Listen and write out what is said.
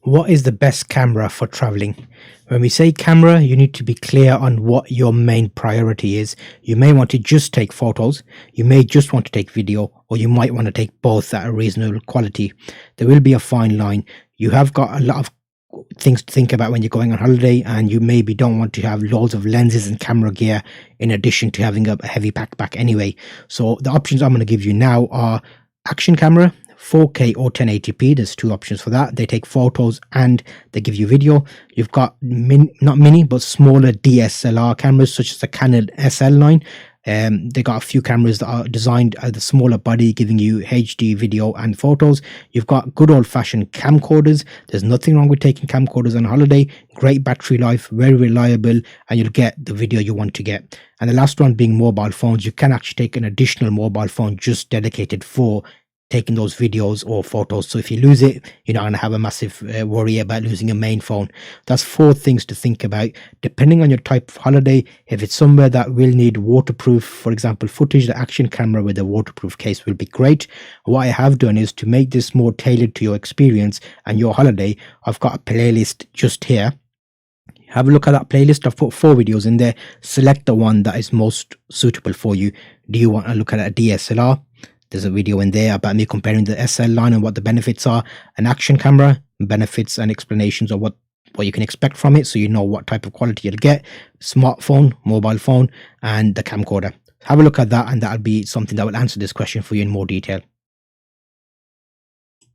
What is the best camera for traveling? When we say camera, you need to be clear on what your main priority is. You may want to just take photos, you may just want to take video, or you might want to take both at a reasonable quality. There will be a fine line. You have got a lot of things to think about when you're going on holiday, and you maybe don't want to have loads of lenses and camera gear in addition to having a heavy backpack anyway. So the options I'm going to give you now are action camera, 4K or 1080p. There's two options for that. They take photos and they give you video. You've got not mini but smaller DSLR cameras such as the Canon SL9. They got a few cameras that are designed at the smaller body, giving you HD video and photos. You've got good old-fashioned camcorders. There's nothing wrong with taking camcorders on holiday. Great battery life, very reliable, and you'll get the video you want to get. And the last one being mobile phones. You can actually take an additional mobile phone just dedicated for taking those videos or photos. So if you lose it, you're not going to have a massive worry about losing your main phone. That's four things to think about depending on your type of holiday. If it's somewhere that will need waterproof, for example footage, the action camera with a waterproof case will be great. What I have done is to make this more tailored to your experience and your holiday. I've got a playlist just here. Have a look at that playlist. I've put 4 videos in there. Select the one that is most suitable for you. Do you want to look at a DSLR? There's a video in there about me comparing the SL line and what the benefits are. An action camera, benefits and explanations of what you can expect from it, so you know what type of quality you'll get. Smartphone, mobile phone, and the camcorder. Have a look at that, and that'll be something that will answer this question for you in more detail.